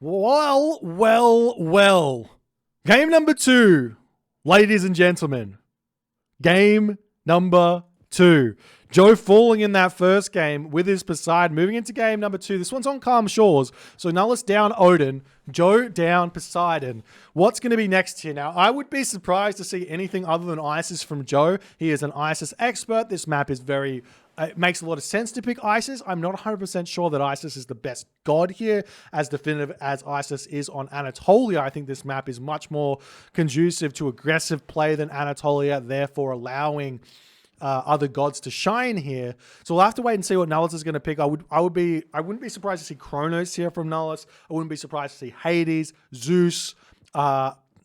Well. Game number 2, ladies and gentlemen. Game number 2. Joe falling in that first game with his Poseidon. Moving into game number 2. This one's on calm shores. So Nullus down Odin. Joe down Poseidon. What's going to be next here? Now, I would be surprised to see anything other than Isis from Joe. He is an Isis expert. This map is very... It makes a lot of sense to pick Isis. I'm not 100% sure that Isis is the best god here, as definitive as Isis is on Anatolia. I think this map is much more conducive to aggressive play than Anatolia, therefore allowing other gods to shine here. So we'll have to wait and see what Nullus is going to pick. I wouldn't be surprised to see Kronos here from Nullus. I wouldn't be surprised to see Hades, Zeus,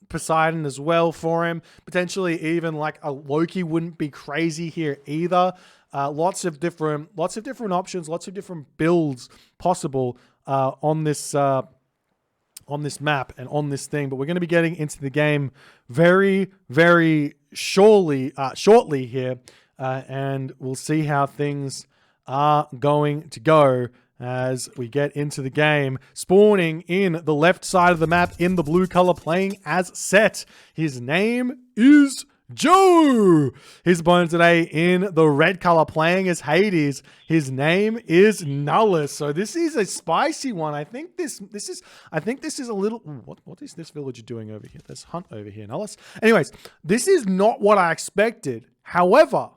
Poseidon as well for him. Potentially even like a Loki wouldn't be crazy here either. Lots of different options, lots of different builds possible on this map and on this thing. But we're going to be getting into the game very, very shortly here, and we'll see how things are going to go as we get into the game. Spawning in the left side of the map in the blue color, playing as Set. His name is Joe. His opponent today in the red color, playing as Hades. His name is Nullus. So this is a spicy one. I think this is a little... What is this villager doing over here? There's Hunt over here, Nullus. Anyways, this is not what I expected. However,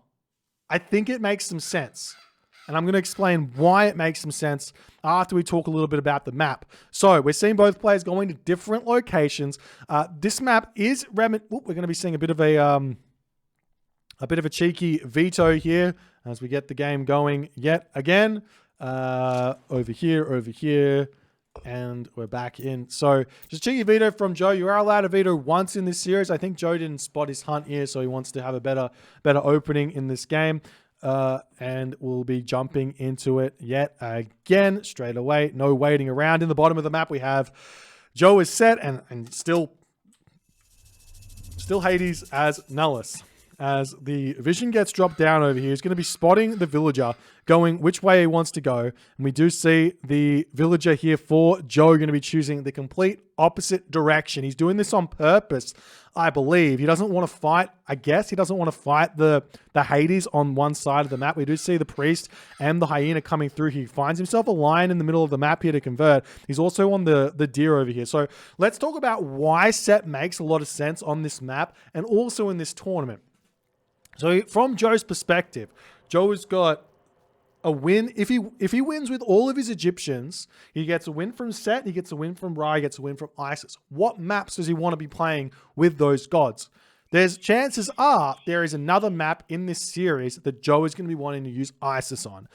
I think it makes some sense. And I'm going to explain why it makes some sense after we talk a little bit about the map. So we're seeing both players going to different locations. This map is we're going to be seeing a bit of a cheeky veto here as we get the game going yet again. Over here, and we're back in. So just cheeky veto from Joe. You are allowed to veto once in this series. I think Joe didn't spot his Hunt here, so he wants to have a better opening in this game. And we'll be jumping into it yet again straight away. No waiting around. In the bottom of the map, we have Joe is Set and still Hades as Nullus. As the vision gets dropped down over here, he's going to be spotting the villager going which way he wants to go. And we do see the villager here for Joe going to be choosing the complete opposite direction. He's doing this on purpose, I believe. He doesn't want to fight, I guess. He doesn't want to fight the Hades on one side of the map. We do see the priest and the hyena coming through. He finds himself a lion in the middle of the map here to convert. He's also on the deer over here. So let's talk about why Set makes a lot of sense on this map and also in this tournament. So from Joe's perspective, Joe has got a win. If he wins with all of his Egyptians, he gets a win from Set, he gets a win from Ra, he gets a win from Isis. What maps does he want to be playing with those gods? Chances are there is another map in this series that Joe is going to be wanting to use Isis on.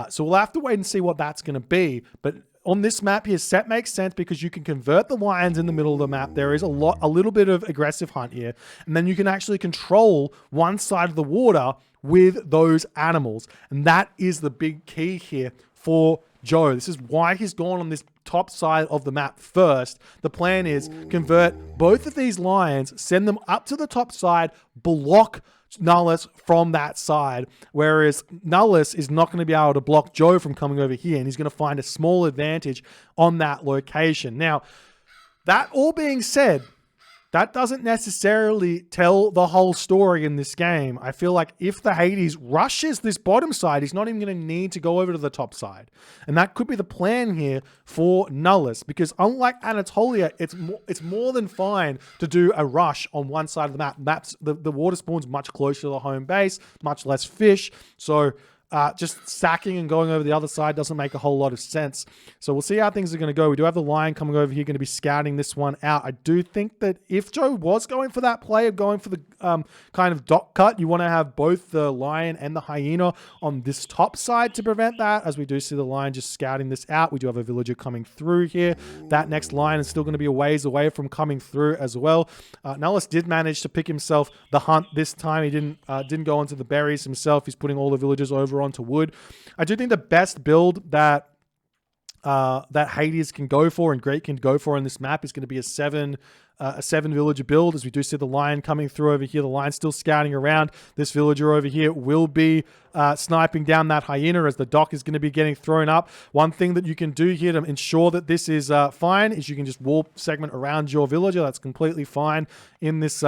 So we'll have to wait and see what that's going to be. But on this map here, Set makes sense because you can convert the lions in the middle of the map. There is a little bit of aggressive hunt here. And then you can actually control one side of the water with those animals. And that is the big key here for Joe. This is why he's gone on this top side of the map first. The plan is convert both of these lions, send them up to the top side, block Nullus from that side, whereas Nullus is not going to be able to block Joe from coming over here, and he's going to find a small advantage on that location. Now, that all being said, that doesn't necessarily tell the whole story in this game. I feel like if the Hades rushes this bottom side, he's not even going to need to go over to the top side. And that could be the plan here for Nullus, because unlike Anatolia, it's more than fine to do a rush on one side of the map. The water spawn's much closer to the home base, much less fish. So just sacking and going over the other side doesn't make a whole lot of sense. So we'll see how things are going to go. We do have the lion coming over here, going to be scouting this one out. I do think that if Joe was going for that play of going for the kind of dot cut, you want to have both the lion and the hyena on this top side to prevent that, as we do see the lion just scouting this out. We do have a villager coming through here. That next lion is still going to be a ways away from coming through as well. Nullus did manage to pick himself the hunt this time. He didn't go onto the berries himself. He's putting all the villagers over onto wood. I do think the best build that that Hades can go for and Great can go for in this map is going to be a seven villager build, as we do see the lion coming through over here. The lion still scouting around. This villager over here will be sniping down that hyena as the dock is going to be getting thrown up. One thing that you can do here to ensure that this is fine is you can just warp segment around your villager. That's completely fine in this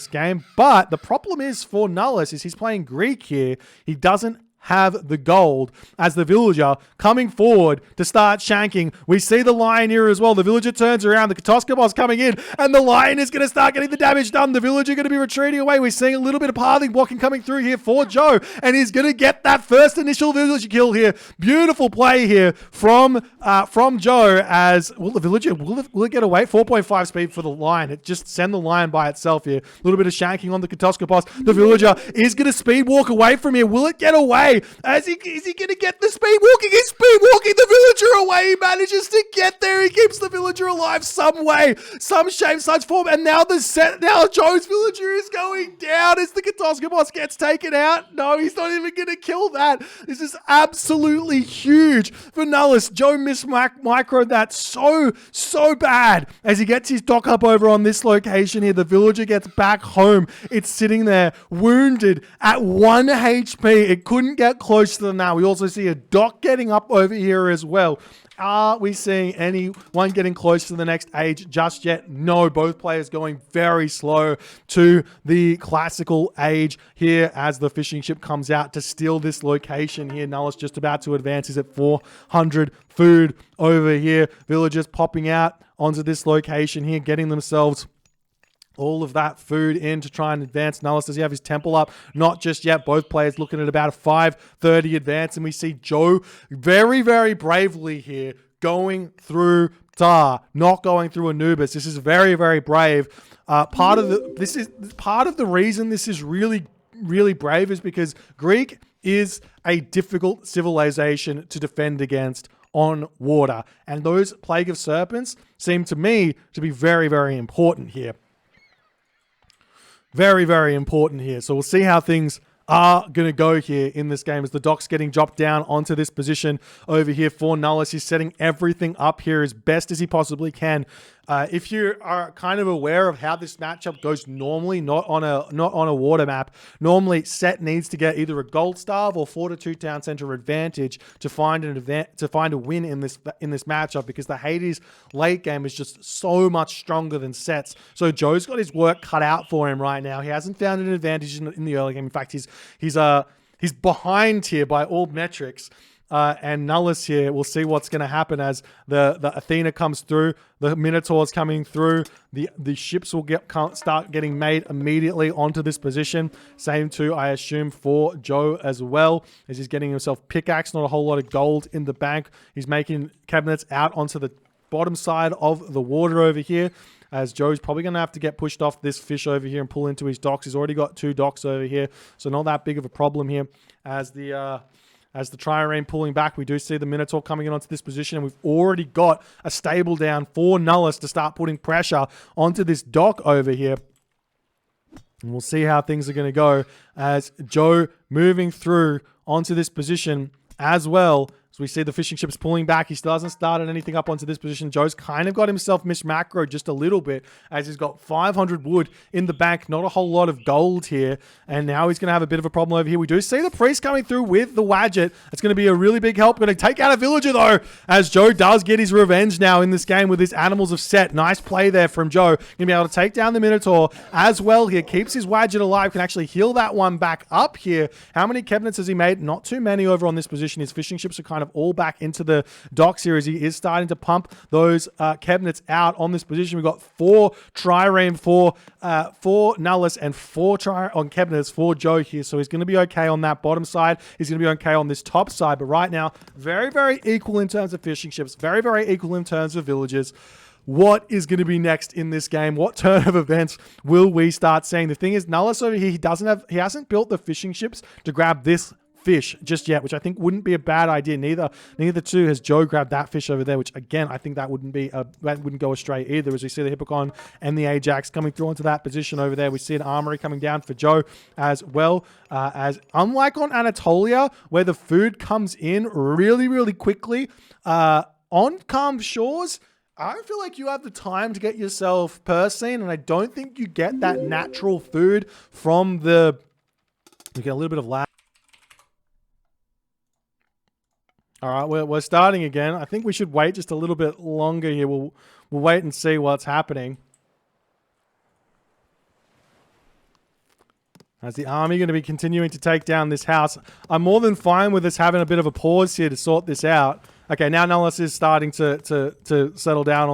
game. But the problem is for Nullus is he's playing Greek here. He doesn't have the gold as the villager coming forward to start shanking. We see the lion here as well. The villager turns around. The Katoskopos coming in, and the lion is going to start getting the damage done. The villager going to be retreating away. We're seeing a little bit of pathing blocking coming through here for Joe, and he's going to get that first initial villager kill here. Beautiful play here from Joe. As will the villager will it get away? 4.5 speed for the lion. It just send the lion by itself here. A little bit of shanking on the Katoskopos. The villager is going to speed walk away from here. Will it get away? Is he going to get the speed walking? He's speed walking the villager away. He manages to get there. He keeps the villager alive some way, some shape, such form. And now Joe's villager is going down as the Katoskopos gets taken out. No, he's not even going to kill that. This is absolutely huge for Nullus. Joe microed that so bad as he gets his dock up over on this location here. The villager gets back home. It's sitting there wounded at 1 HP. It couldn't get closer than that. We also see a dock getting up over here as well. Are we seeing anyone getting close to the next age just yet? No, both players going very slow to the classical age here as the fishing ship comes out to steal this location here. Nullus just about to advance. He's at 400 food over here. Villagers popping out onto this location here, getting themselves all of that food in to try and advance. Nullus, does he have his temple up? Not just yet. Both players looking at about a 530 advance. And we see Joe very, very bravely here going through Tar, not going through Anubis. This is very, very brave. Part of the reason this is really, really brave is because Greek is a difficult civilization to defend against on water. And those Plague of Serpents seem to me to be very, very important here. Very, very important here. So we'll see how things are going to go here in this game as the dock's getting dropped down onto this position over here for Nullus. He's setting everything up here as best as he possibly can. If you are kind of aware of how this matchup goes normally, not on a water map, normally Set needs to get either a gold starve or Fortitude Town Center advantage to find a win in this matchup, because the Hades late game is just so much stronger than Set's. So Joe's got his work cut out for him right now. He hasn't found an advantage in the early game. In fact, he's behind here by all metrics. And Nullus here, we'll see what's going to happen as the Athena comes through, the Minotaur's coming through, the ships will start getting made immediately onto this position. Same too, I assume, for Joe as well, as he's getting himself pickaxe, not a whole lot of gold in the bank. He's making cabinets out onto the bottom side of the water over here, as Joe's probably going to have to get pushed off this fish over here and pull into his docks. He's already got 2 docks over here, so not that big of a problem here. As the trireme pulling back, we do see the Minotaur coming in onto this position, and we've already got a stable down for Nullus to start putting pressure onto this dock over here. And we'll see how things are going to go as Joe moving through onto this position as well. So we see the fishing ships pulling back. He still hasn't started anything up onto this position. Joe's kind of got himself mismacroed just a little bit, as he's got 500 wood in the bank. Not a whole lot of gold here. And now he's going to have a bit of a problem over here. We do see the priest coming through with the Wadjet. It's going to be a really big help. Going to take out a villager though, as Joe does get his revenge now in this game with his Animals of Set. Nice play there from Joe. Going to be able to take down the Minotaur as well here. Keeps his Wadjet alive. Can actually heal that one back up here. How many cabinets has he made? Not too many over on this position. His fishing ships are kind of all back into the docks here as he is starting to pump those cabinets out on this position. We've got 4 trireme for Nullus and 4 on cabinets for Joe here. So he's going to be okay on that bottom side. He's going to be okay on this top side. But right now, very, very equal in terms of fishing ships. Very, very equal in terms of villages. What is going to be next in this game? What turn of events will we start seeing? The thing is, Nullus over here, he hasn't built the fishing ships to grab this fish just yet, which I think wouldn't be a bad idea. Neither too has Joe grabbed that fish over there, which again I think that wouldn't go astray either. As we see the Hippocon and the Ajax coming through into that position over there, we see an armory coming down for Joe as well. As unlike on Anatolia, where the food comes in really, really quickly on calm shores, I don't feel like you have the time to get yourself Persine, and I don't think you get that natural food from the... We get a little bit of lag. All right, we're starting again. I think we should wait just a little bit longer here. We'll wait and see what's happening. As the army going to be continuing to take down this house. I'm more than fine with us having a bit of a pause here to sort this out. Okay, now Nullus is starting to settle down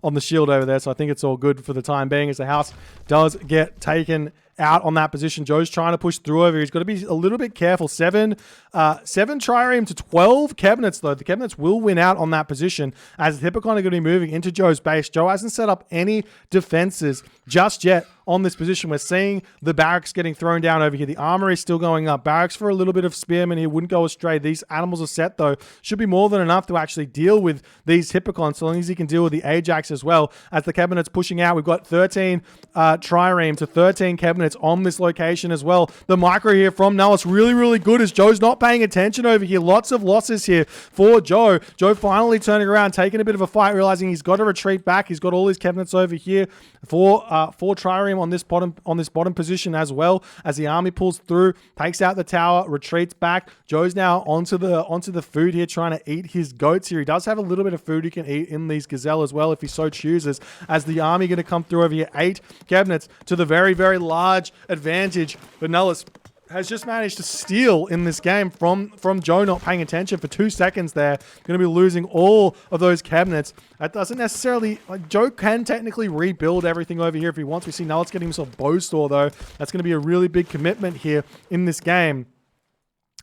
on the shield over there, so I think it's all good for the time being as the house does get taken out on that position. Joe's trying to push through over here. He's got to be a little bit careful. 7 trireme to 12 cabinets, though. The cabinets will win out on that position as the Hippocon are going to be moving into Joe's base. Joe hasn't set up any defenses just yet on this position. We're seeing the barracks getting thrown down over here. The armory is still going up. Barracks for a little bit of spearmen here wouldn't go astray. These animals are set, though. Should be more than enough to actually deal with these Hippocons, so long as he can deal with the Ajax as well. As the cabinets pushing out, we've got 13 trireme to 13 cabinets on this location as well. The micro here from Nullus, really, really good as Joe's not paying attention over here. Lots of losses here for Joe. Joe finally turning around, taking a bit of a fight, realizing he's got to retreat back. He's got all his cabinets over here for trireme on this bottom position as well. As the army pulls through, takes out the tower, retreats back. Joe's now onto the food here, trying to eat his goats here. He does have a little bit of food he can eat in these gazelle as well if he so chooses. As the army going to come through over here, 8 cabinets to the very, very large advantage. But Nullus has just managed to steal in this game from Joe not paying attention for 2 seconds there. Going to be losing all of those cabinets. That doesn't necessarily... Joe can technically rebuild everything over here if he wants. We see Nullus getting himself bow store, though. That's going to be a really big commitment here in this game.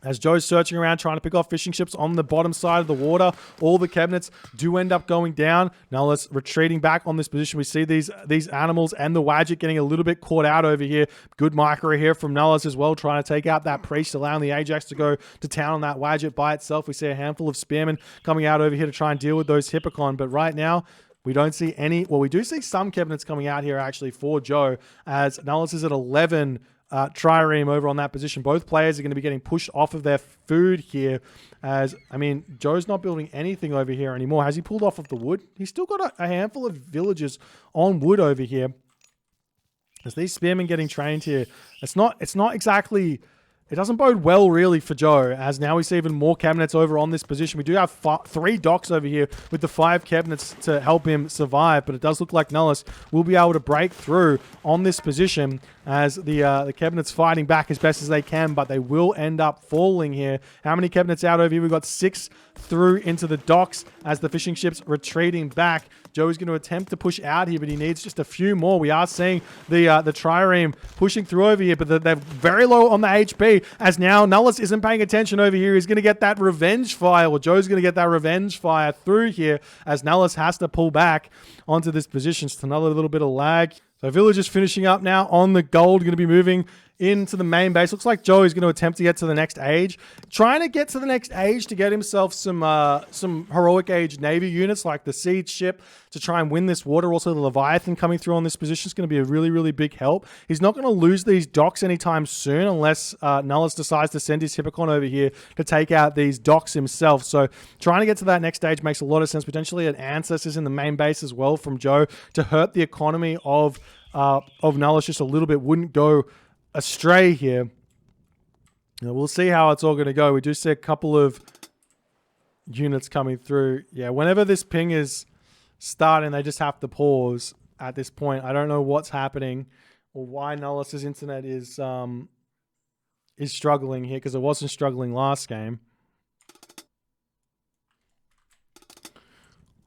As Joe's searching around, trying to pick off fishing ships on the bottom side of the water, all the cabinets do end up going down. Nullus retreating back on this position. We see these animals and the Wadget getting a little bit caught out over here. Good micro here from Nullus as well, trying to take out that priest, allowing the Ajax to go to town on that Wadget by itself. We see a handful of spearmen coming out over here to try and deal with those Hippocon, but right now, we don't see any... Well, we do see some cabinets coming out here actually for Joe, as Nullus is at 11 trireme over on that position. Both players are going to be getting pushed off of their food here, as, I mean, Joe's not building anything over here anymore. Has he pulled off of the wood? He's still got a handful of villagers on wood over here. As these spearmen getting trained here, it's not exactly... It doesn't bode well, really, for Joe, as now we see even more cabinets over on this position. We do have 3 docks over here with the 5 cabinets to help him survive, but it does look like Nullus will be able to break through on this position as the cabinets fighting back as best as they can, but they will end up falling here. How many cabinets out over here? We've got 6 through into the docks as the fishing ships retreating back. Joe is going to attempt to push out here, but he needs just a few more. We are seeing the trireme pushing through over here, but they're very low on the HP, as now Nullus isn't paying attention over here. He's going to get that revenge fire, or Joe's going to get that revenge fire through here, as Nullus has to pull back onto this position. Just another little bit of lag. So villagers finishing up now on the gold, going to be moving into the main base. Looks like Joe is going to attempt to get to the next age. Trying to get to the next age to get himself some heroic age Navy units like the Siege ship to try and win this water. Also the Leviathan coming through on this position is going to be a really, really big help. He's not going to lose these docks anytime soon unless Nullus decides to send his Hippocon over here to take out these docks himself. So trying to get to that next stage makes a lot of sense. Potentially an Ancestors in the main base as well from Joe to hurt the economy of Nullus just a little bit. Wouldn't go astray here. We'll see how it's all going to go. We do see a couple of units coming through. Yeah, whenever this ping is starting, they just have to pause at this point. I don't know what's happening or why Nullus's internet is struggling here, because it wasn't struggling last game.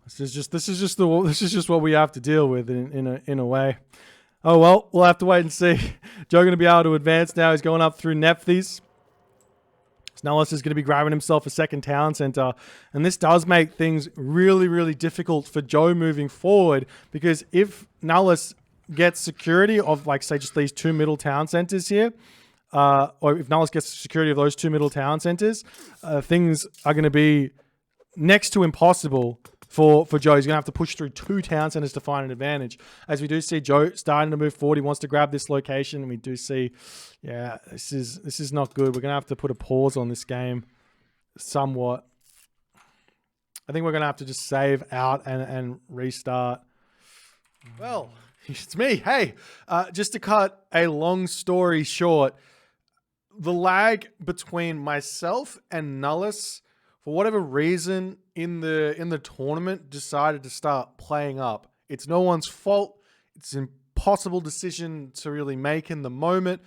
This is just what we have to deal with in a way. Oh, well, we'll have to wait and see. Joe going to be able to advance now. He's going up through Nephthys. Nullus is going to be grabbing himself a second town center. And this does make things really, really difficult for Joe moving forward, because if Nullus gets security of, like, say, just these 2 middle town centers here, or if Nullus gets security of those 2 middle town centers, things are going to be next to impossible for Joe. He's going to have to push through 2 town centers to find an advantage. As we do see Joe starting to move forward, he wants to grab this location. And we do see, yeah, this is not good. We're going to have to put a pause on this game somewhat. I think we're going to have to just save out and restart. Well, it's me. Hey, just to cut a long story short, the lag between myself and Nullus, for whatever reason, in the tournament, decided to start playing up. It's no one's fault. It's an impossible decision to really make in the moment.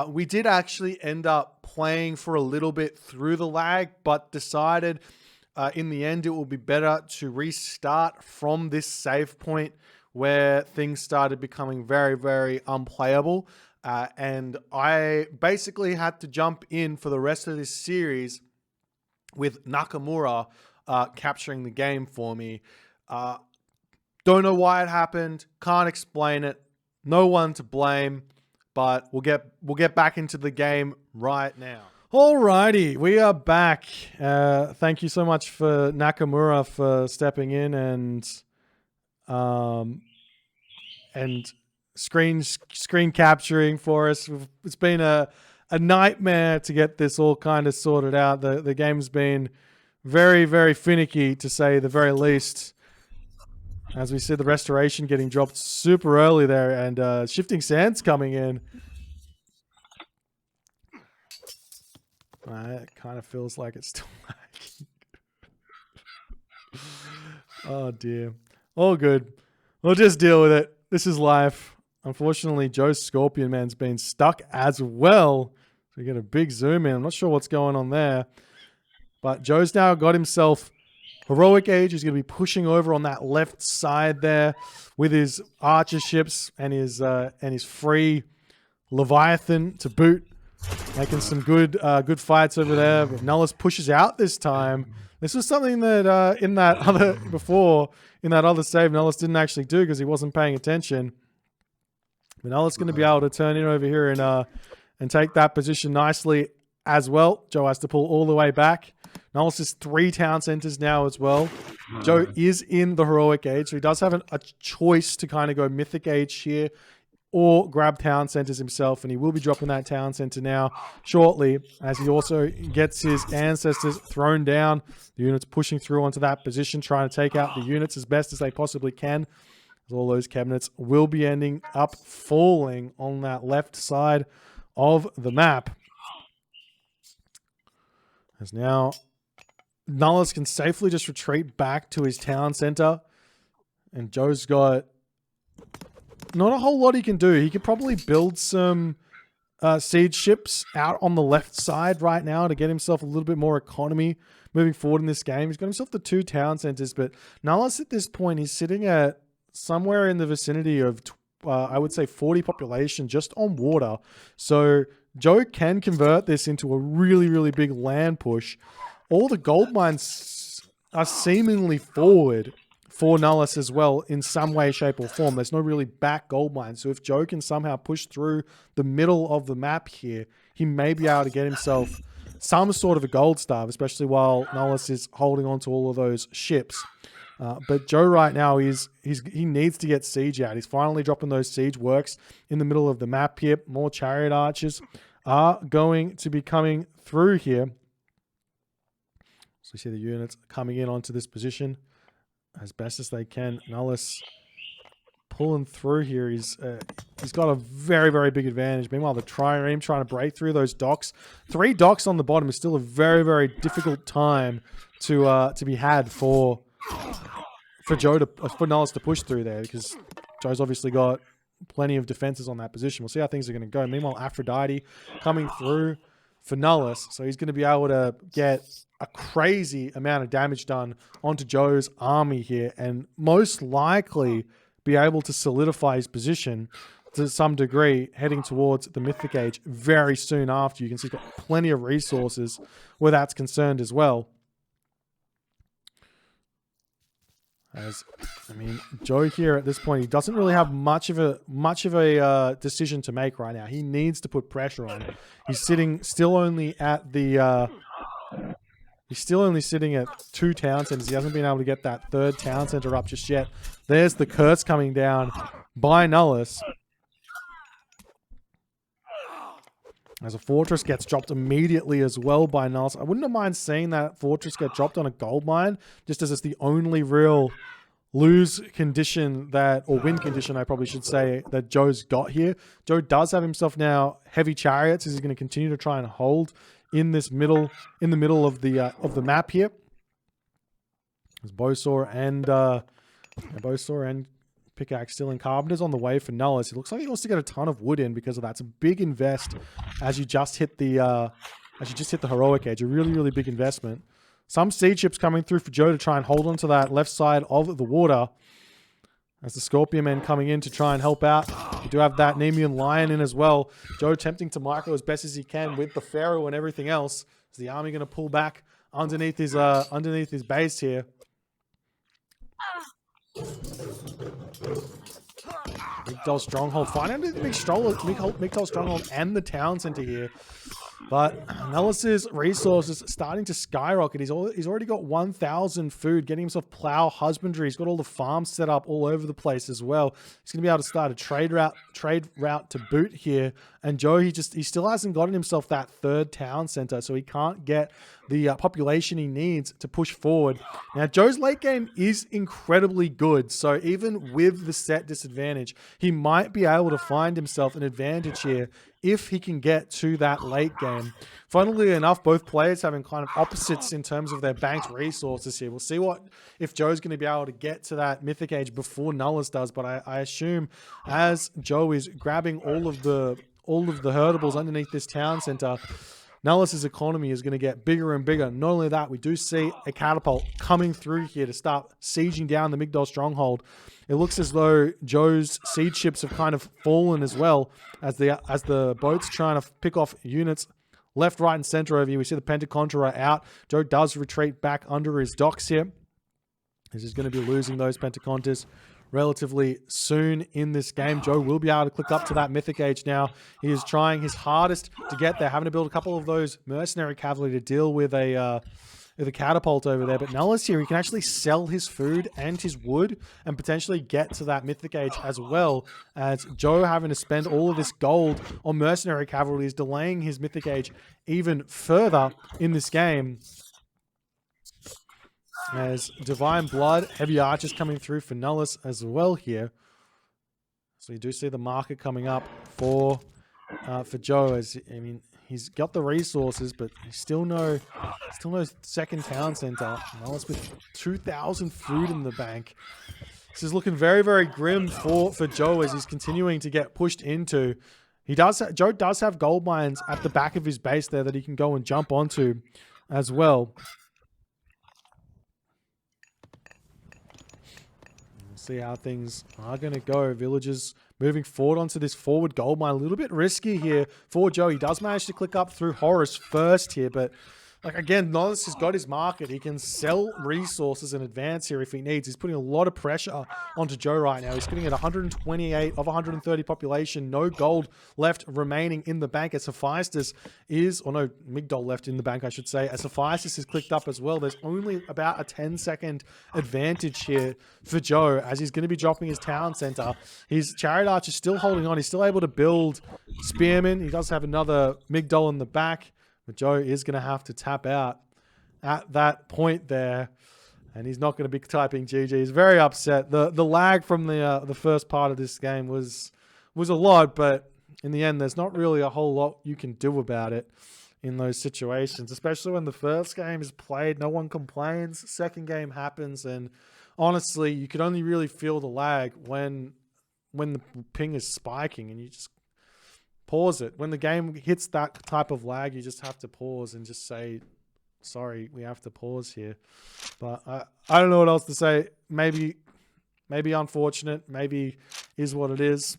We did actually end up playing for a little bit through the lag, but decided in the end it will be better to restart from this save point where things started becoming very, very unplayable. And I basically had to jump in for the rest of this series with Nakamura capturing the game for me. Don't know why it happened. Can't explain it. No one to blame. But we'll get back into the game right now. Alrighty, we are back. Thank you so much for Nakamura for stepping in and screen capturing for us. It's been a nightmare to get this all kind of sorted out. The game's been very, very finicky, to say the very least. As we see the restoration getting dropped super early there, and shifting sands coming in. It kind of feels like it's still lagging. Oh dear. All good. We'll just deal with it. This is life. Unfortunately, Joe's Scorpion Man's been stuck as well. So we get a big zoom in. I'm not sure what's going on there. But Joe's now got himself Heroic Age. He's going to be pushing over on that left side there with his archer ships and his free Leviathan to boot. Making some good fights over there. But Nullus pushes out this time. This was something that in that other save, Nullus didn't actually do because he wasn't paying attention. But Nullus going to be able to turn in over here and take that position nicely as well. Joe has to pull all the way back. Nullus is 3 town centers now as well. Joe is in the Heroic Age, so he does have a choice to kind of go Mythic Age here or grab town centers himself, and he will be dropping that town center now shortly as he also gets his ancestors thrown down. The units pushing through onto that position, trying to take out the units as best as they possibly can. All those cabinets will be ending up falling on that left side of the map. As now Nullus can safely just retreat back to his town center, and Joe's got not a whole lot he can do. He could probably build some siege ships out on the left side right now to get himself a little bit more economy moving forward in this game. He's got himself the 2 town centers, but Nullus at this point, he's sitting at somewhere in the vicinity of, I would say, 40 population just on water. So Joe can convert this into a really, really big land push. All the gold mines are seemingly forward for Nullus as well in some way, shape, or form. There's no really back gold mines. So if Joe can somehow push through the middle of the map here, he may be able to get himself some sort of a gold star, especially while Nullus is holding on to all of those ships. But Joe right now, he needs to get siege out. He's finally dropping those siege works in the middle of the map here. More chariot archers are going to be coming through here. So you see the units coming in onto this position as best as they can. Nullus pulling through here. He's got a very, very big advantage. Meanwhile, the trireme trying to break through those docks. 3 docks on the bottom is still a very, very difficult time to be had for Nullus to push through there, because Joe's obviously got plenty of defenses on that position. We'll see how things are going to go. Meanwhile, Aphrodite coming through for Nullus, so he's going to be able to get a crazy amount of damage done onto Joe's army here, and most likely be able to solidify his position to some degree heading towards the Mythic Age very soon after. You can see he's got plenty of resources where that's concerned as well. Joe here at this point, he doesn't really have much of a decision to make right now. He needs to put pressure on. He's still only sitting at 2 town centers. He hasn't been able to get that 3rd town center up just yet. There's the curse coming down by Nullus. As a fortress gets dropped immediately as well by Nullus. I wouldn't mind seeing that fortress get dropped on a gold mine, just as it's the only real lose condition that, or win condition, I probably should say, that Joe's got here. Joe does have himself now heavy chariots, as he's going to continue to try and hold in this middle, in the middle of the map here. There's Bowsaw and Pickaxe still in. Carpenter's on the way for Nullus. It looks like he wants to get a ton of wood in because of that. It's a big invest as you just hit the heroic age. A really, really big investment. Some siege ships coming through for Joe to try and hold on to that left side of the water. As the Scorpion men coming in to try and help out. You do have that Nemean Lion in as well. Joe attempting to micro as best as he can with the Pharaoh and everything else. Is the army going to pull back underneath his base here? Migdol Stronghold. Finding the Migdol Stronghold and the town center here. But Nullus's resources starting to skyrocket. He's already got 1,000 food, getting himself plow husbandry. He's got all the farms set up all over the place as well. He's going to be able to start a trade route to boot here. And Joe, he still hasn't gotten himself that third town center, so he can't get the population he needs to push forward. Now, Joe's late game is incredibly good, so even with the set disadvantage, he might be able to find himself an advantage here if he can get to that late game. Funnily enough, both players having kind of opposites in terms of their banked resources here. We'll see if Joe's going to be able to get to that Mythic Age before Nullus does, but I assume as Joe is grabbing all of the herdables underneath this town center, Nullus's economy is going to get bigger and bigger. Not only that, we do see a catapult coming through here to start sieging down the Migdol Stronghold. It looks as though Joe's siege ships have kind of fallen as well as the boat's trying to pick off units left, right, and center over here. We see the Pentacontra out. Joe does retreat back under his docks here. He's going to be losing those Pentacontras relatively soon in this game. Joe will be able to click up to that Mythic Age now. He is trying his hardest to get there, having to build a couple of those mercenary cavalry to deal with a catapult over there. But Nullus here, he can actually sell his food and his wood and potentially get to that Mythic Age as well, as Joe having to spend all of this gold on mercenary cavalry is delaying his Mythic Age even further in this game. As Divine Blood, heavy archers coming through for Nullus as well here. So you do see the market coming up for Joe. As I mean, he's got the resources, but he's still no second town center. Nullus with 2,000 food in the bank. This is looking very, very grim for Joe as he's continuing to get pushed into. Joe does have gold mines at the back of his base there that he can go and jump onto as well. See how things are going to go. Villagers moving forward onto this forward gold mine. A little bit risky here for Joe. He does manage to click up through Horus first here, but like again, Nullus has got his market. He can sell resources in advance here if he needs. He's putting a lot of pressure onto Joe right now. He's sitting at 128 of 130 population. No gold left remaining in the bank. As Hephaestus is, or no, Migdol left in the bank, I should say. As Hephaestus is clicked up as well, there's only about a 10-second advantage here for Joe, as he's going to be dropping his town center. His chariot archer is still holding on. He's still able to build spearmen. He does have another Migdol in the back. But Joe is going to have to tap out at that point there. And he's not going to be typing GG. He's very upset. The lag from the first part of this game was a lot. But in the end, there's not really a whole lot you can do about it in those situations. Especially when the first game is played. No one complains. Second game happens. And honestly, you could only really feel the lag when the ping is spiking. And you just pause it. When the game hits that type of lag, you just have to pause and just say, sorry, we have to pause here. But I don't know what else to say. Maybe unfortunate, maybe is what it is.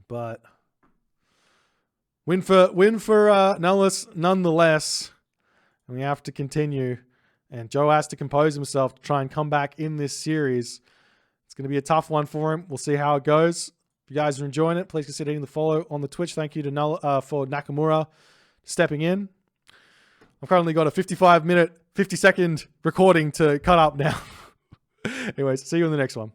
But win for Nullus nonetheless. And we have to continue. And Joe has to compose himself to try and come back in this series. It's going to be a tough one for him. We'll see how it goes. If you guys are enjoying it, please consider hitting the follow on the Twitch. Thank you to for Nakamura stepping in. I've currently got a 55-minute, 50-second recording to cut up now. Anyways, see you in the next one.